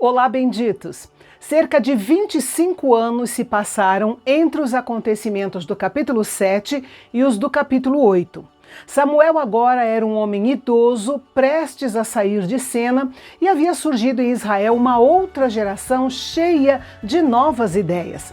Olá, benditos! Cerca de 25 anos se passaram entre os acontecimentos do capítulo 7 e os do capítulo 8. Samuel agora era um homem idoso, prestes a sair de cena, e havia surgido em Israel uma outra geração cheia de novas ideias.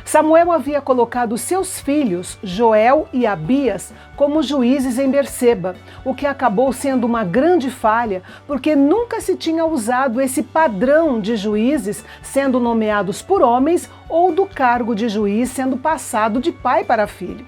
Samuel havia colocado seus filhos, Joel e Abias, como juízes em Berseba, o que acabou sendo uma grande falha, porque nunca se tinha usado esse padrão de juízes sendo nomeados por homens ou do cargo de juiz sendo passado de pai para filho.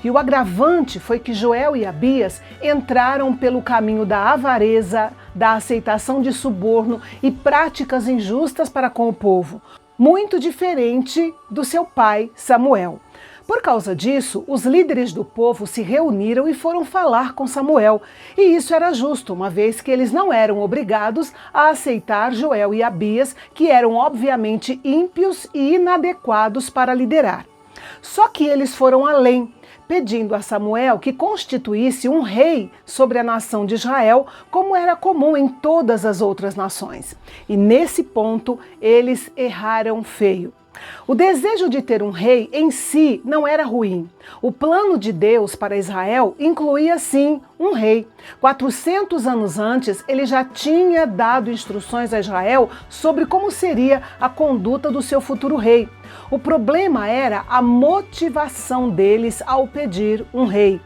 E o agravante foi que Joel e Abias entraram pelo caminho da avareza, da aceitação de suborno e práticas injustas para com o povo, muito diferente do seu pai Samuel. Por causa disso, os líderes do povo se reuniram e foram falar com Samuel. E isso era justo, uma vez que eles não eram obrigados a aceitar Joel e Abias, que eram obviamente ímpios e inadequados para liderar. Só que eles foram além, pedindo a Samuel que constituísse um rei sobre a nação de Israel, como era comum em todas as outras nações. E nesse ponto, eles erraram feio. O desejo de ter um rei em si não era ruim. O plano de Deus para Israel incluía sim um rei. 400 anos antes, ele já tinha dado instruções a Israel sobre como seria a conduta do seu futuro rei. O problema era a motivação deles ao pedir um rei.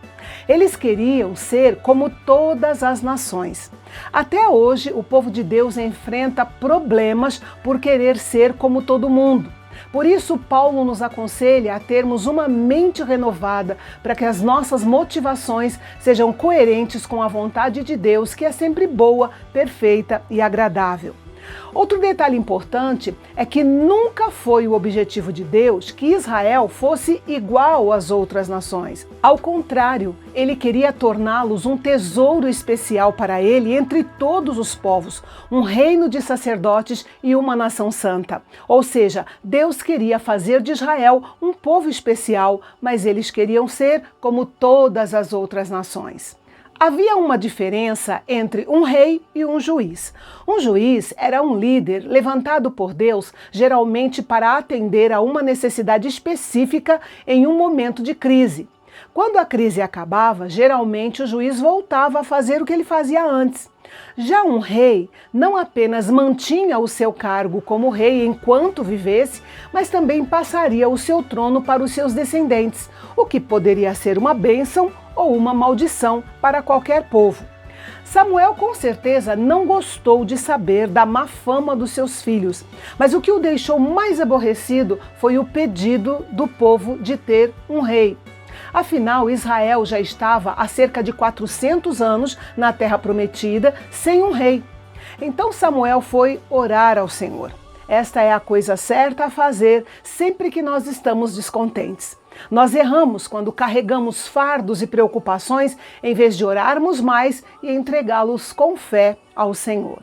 Eles queriam ser como todas as nações. Até hoje, o povo de Deus enfrenta problemas por querer ser como todo mundo. Por isso, Paulo nos aconselha a termos uma mente renovada para que as nossas motivações sejam coerentes com a vontade de Deus, que é sempre boa, perfeita e agradável. Outro detalhe importante é que nunca foi o objetivo de Deus que Israel fosse igual às outras nações. Ao contrário, ele queria torná-los um tesouro especial para ele entre todos os povos, um reino de sacerdotes e uma nação santa. Ou seja, Deus queria fazer de Israel um povo especial, mas eles queriam ser como todas as outras nações. Havia uma diferença entre um rei e um juiz. Um juiz era um líder levantado por Deus, geralmente para atender a uma necessidade específica em um momento de crise. Quando a crise acabava, geralmente o juiz voltava a fazer o que ele fazia antes. Já um rei não apenas mantinha o seu cargo como rei enquanto vivesse, mas também passaria o seu trono para os seus descendentes, o que poderia ser uma bênção ou uma maldição para qualquer povo. Samuel com certeza não gostou de saber da má fama dos seus filhos, mas o que o deixou mais aborrecido foi o pedido do povo de ter um rei. Afinal, Israel já estava há cerca de 400 anos na Terra Prometida sem um rei. Então Samuel foi orar ao Senhor. Esta é a coisa certa a fazer sempre que nós estamos descontentes. Nós erramos quando carregamos fardos e preocupações em vez de orarmos mais e entregá-los com fé ao Senhor.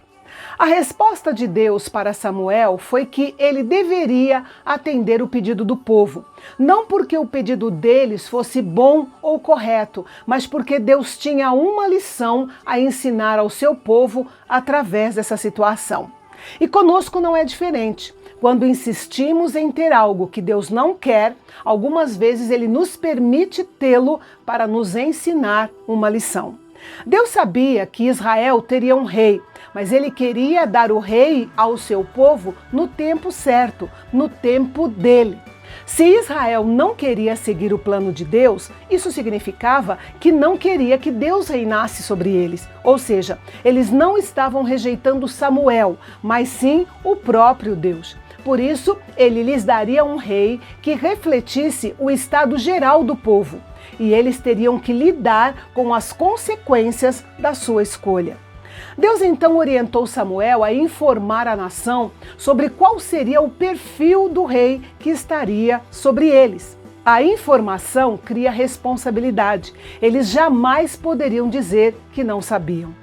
A resposta de Deus para Samuel foi que ele deveria atender o pedido do povo. Não porque o pedido deles fosse bom ou correto, mas porque Deus tinha uma lição a ensinar ao seu povo através dessa situação. E conosco não é diferente. Quando insistimos em ter algo que Deus não quer, algumas vezes Ele nos permite tê-lo para nos ensinar uma lição. Deus sabia que Israel teria um rei, mas Ele queria dar o rei ao seu povo no tempo certo, no tempo dele. Se Israel não queria seguir o plano de Deus, isso significava que não queria que Deus reinasse sobre eles. Ou seja, eles não estavam rejeitando Samuel, mas sim o próprio Deus. Por isso, ele lhes daria um rei que refletisse o estado geral do povo, e eles teriam que lidar com as consequências da sua escolha. Deus então orientou Samuel a informar a nação sobre qual seria o perfil do rei que estaria sobre eles. A informação cria responsabilidade. Eles jamais poderiam dizer que não sabiam.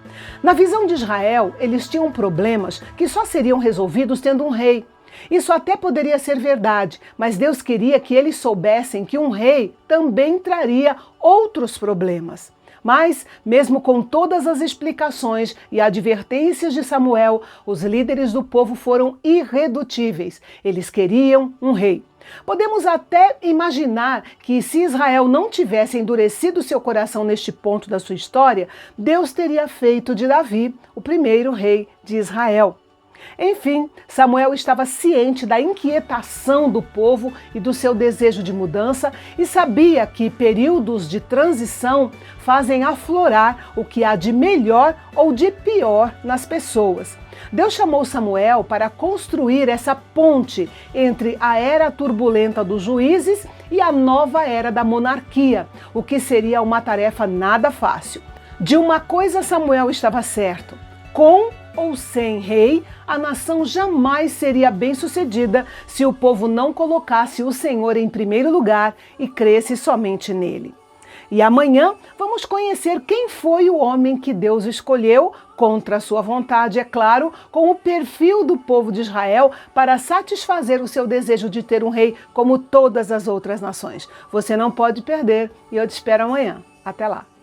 Na visão de Israel, eles tinham problemas que só seriam resolvidos tendo um rei. Isso até poderia ser verdade, mas Deus queria que eles soubessem que um rei também traria outros problemas. Mas, mesmo com todas as explicações e advertências de Samuel, os líderes do povo foram irredutíveis. Eles queriam um rei. Podemos até imaginar que, se Israel não tivesse endurecido seu coração neste ponto da sua história, Deus teria feito de Davi o primeiro rei de Israel. Enfim, Samuel estava ciente da inquietação do povo e do seu desejo de mudança e sabia que períodos de transição fazem aflorar o que há de melhor ou de pior nas pessoas. Deus chamou Samuel para construir essa ponte entre a era turbulenta dos juízes e a nova era da monarquia, o que seria uma tarefa nada fácil. De uma coisa Samuel estava certo: com ou sem rei, a nação jamais seria bem-sucedida se o povo não colocasse o Senhor em primeiro lugar e cresce somente nele. E amanhã vamos conhecer quem foi o homem que Deus escolheu, contra a sua vontade, é claro, com o perfil do povo de Israel para satisfazer o seu desejo de ter um rei como todas as outras nações. Você não pode perder e eu te espero amanhã. Até lá!